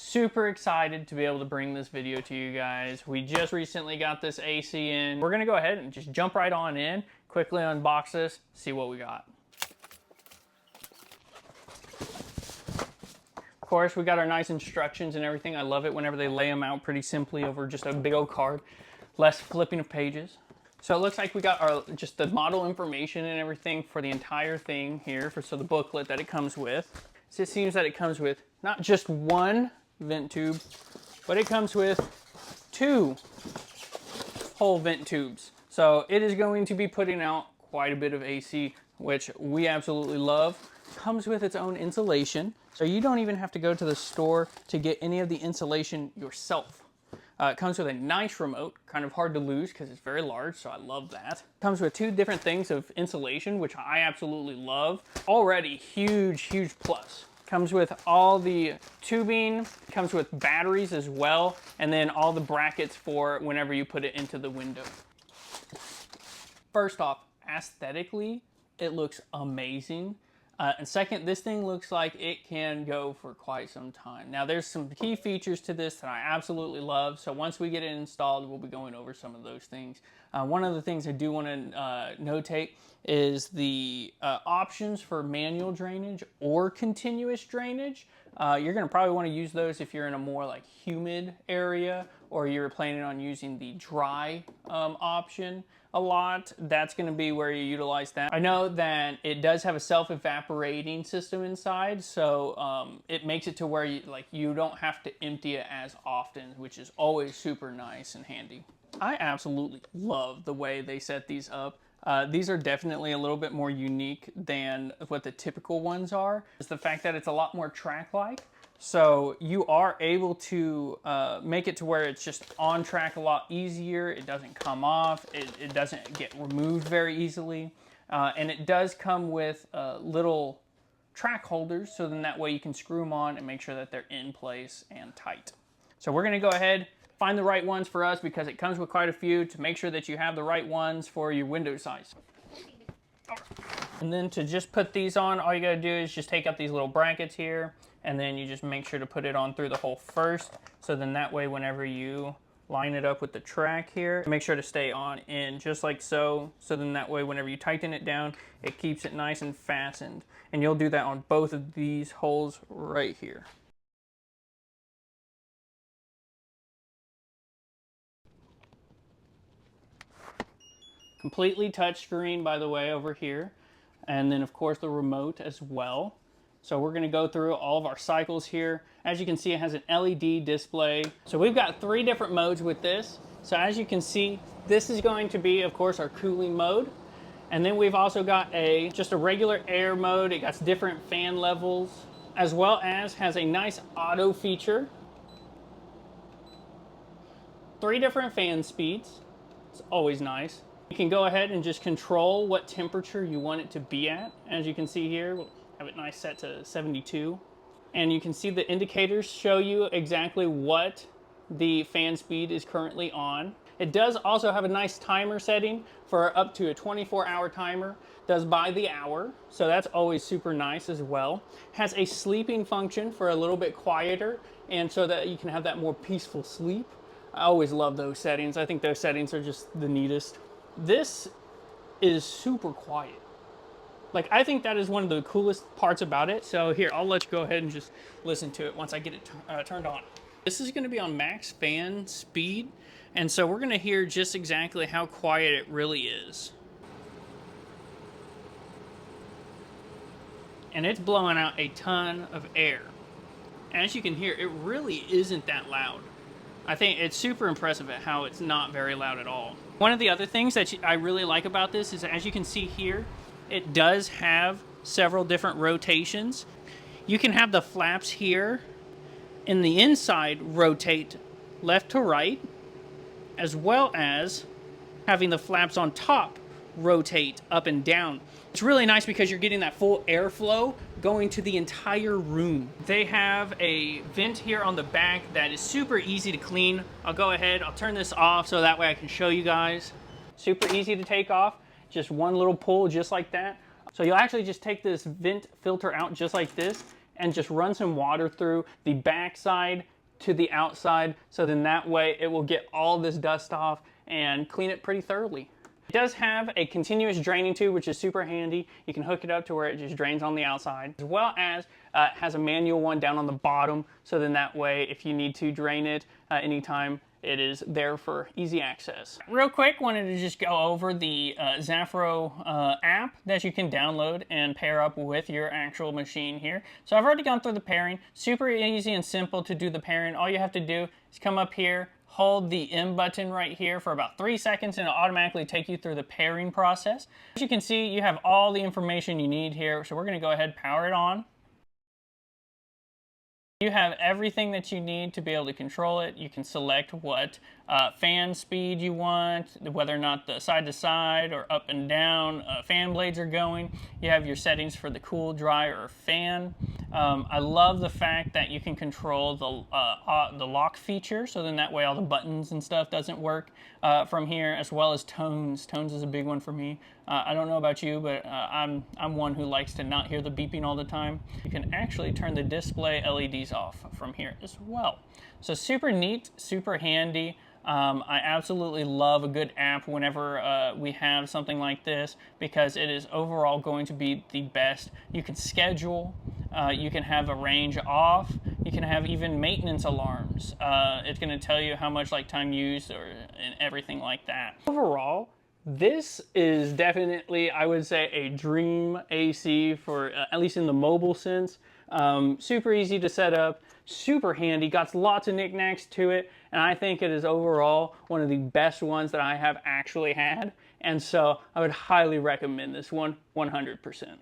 Super excited to be able to bring this video to you guys. We just recently got this AC in. We're gonna go ahead and just jump right on in, quickly unbox this, see what we got. Of course, we got our nice instructions and everything. I love it whenever they lay them out pretty simply over just a big old card. Less flipping of pages. So it looks like we got our just the model information and everything for the entire thing here, so the booklet that it comes with. So it seems that it comes with not just one vent tube, but it comes with 2 whole vent tubes. So it is going to be putting out quite a bit of AC, which we absolutely love. Comes with its own insulation, so you don't even have to go to the store to get any of the insulation yourself. It comes with a nice remote, kind of hard to lose because it's very large, so I love that. Comes with 2 different things of insulation, which I absolutely love. Already huge plus. Comes with all the tubing, comes with batteries as well, and then all the brackets for whenever you put it into the window. First off, aesthetically, it looks amazing. And second, this thing looks like it can go for quite some time. Now, there's some key features to this that I absolutely love. So once we get it installed, we'll be going over some of those things. One of the things I do want to notate is the options for manual drainage or continuous drainage. You're going to probably want to use those if you're in a more like humid area, or you're planning on using the dry option a lot. That's going to be where you utilize that. I know that it does have a self-evaporating system inside, so it makes it to where you don't have to empty it as often, which is always super nice and handy. I absolutely love the way they set these up. These are definitely a little bit more unique than what the typical ones are. It's the fact that it's a lot more track-like. So you are able to make it to where it's just on track a lot easier. It doesn't come off. It doesn't get removed very easily. And it does come with little track holders, so then that way you can screw them on and make sure that they're in place and tight. So we're going to go ahead, find the right ones for us because it comes with quite a few, to make sure that you have the right ones for your window size. And then to just put these on, all you got to do is just take out these little brackets here, and then you just make sure to put it on through the hole first. So then that way, whenever you line it up with the track here, make sure to stay on in just like so. So then that way, whenever you tighten it down, it keeps it nice and fastened. And you'll do that on both of these holes right here. Completely touchscreen, by the way, over here. And then of course the remote as well. So we're going to go through all of our cycles here. As you can see, it has an LED display. So we've got 3 different modes with this. So as you can see, this is going to be, of course, our cooling mode. And then we've also got just a regular air mode. It got different fan levels, as well as has a nice auto feature. 3 different fan speeds. It's always nice. You can go ahead and just control what temperature you want it to be at. As you can see here, we'll have it nice set to 72. And you can see the indicators show you exactly what the fan speed is currently on. It does also have a nice timer setting for up to a 24-hour timer. Does by the hour, so that's always super nice as well. Has a sleeping function for a little bit quieter, and so that you can have that more peaceful sleep. I always love those settings. I think those settings are just the neatest. This is super quiet. Like, I think that is one of the coolest parts about it. So here, I'll let you go ahead and just listen to it once I get it turned on. This is going to be on max fan speed, and so we're going to hear just exactly how quiet it really is. And it's blowing out a ton of air. As you can hear, it really isn't that loud. I think it's super impressive at how it's not very loud at all. One of the other things that I really like about this is, as you can see here, it does have several different rotations. You can have the flaps here in the inside rotate left to right, as well as having the flaps on top rotate up and down. It's really nice because you're getting that full airflow going to the entire room. They have a vent here on the back that is super easy to clean. I'll go ahead, I'll turn this off so that way I can show you guys. Super easy to take off, just one little pull just like that. So you'll actually just take this vent filter out just like this, and just run some water through the backside to the outside, so then that way it will get all this dust off and clean it pretty thoroughly. It does have a continuous draining tube, which is super handy. You can hook it up to where it just drains on the outside, as well as has a manual one down on the bottom, so then that way if you need to drain it anytime, it is there for easy access. Real quick, wanted to just go over the Zafiro app that you can download and pair up with your actual machine here. So I've already gone through the pairing. Super easy and simple to do the pairing. All you have to do is come up here, hold the M button right here for about 3 seconds, and it'll automatically take you through the pairing process. As you can see, you have all the information you need here. So we're gonna go ahead and power it on. You have everything that you need to be able to control it. You can select what fan speed you want, whether or not the side to side or up and down fan blades are going. You have your settings for the cool, dry, or fan. I love the fact that you can control the lock feature, so then that way all the buttons and stuff doesn't work from here, as well as tones. Tones is a big one for me. I don't know about you, but I'm one who likes to not hear the beeping all the time. You can actually turn the display LEDs off from here as well. So super neat, super handy. I absolutely love a good app whenever we have something like this, because it is overall going to be the best. You can schedule, you can have a range off, you can have even maintenance alarms. It's going to tell you how much like time used and everything like that. Overall, this is definitely, I would say, a dream AC for, at least in the mobile sense. Super easy to set up, super handy, got lots of knickknacks to it, and I think it is overall one of the best ones that I have actually had. And so I would highly recommend this one 100%.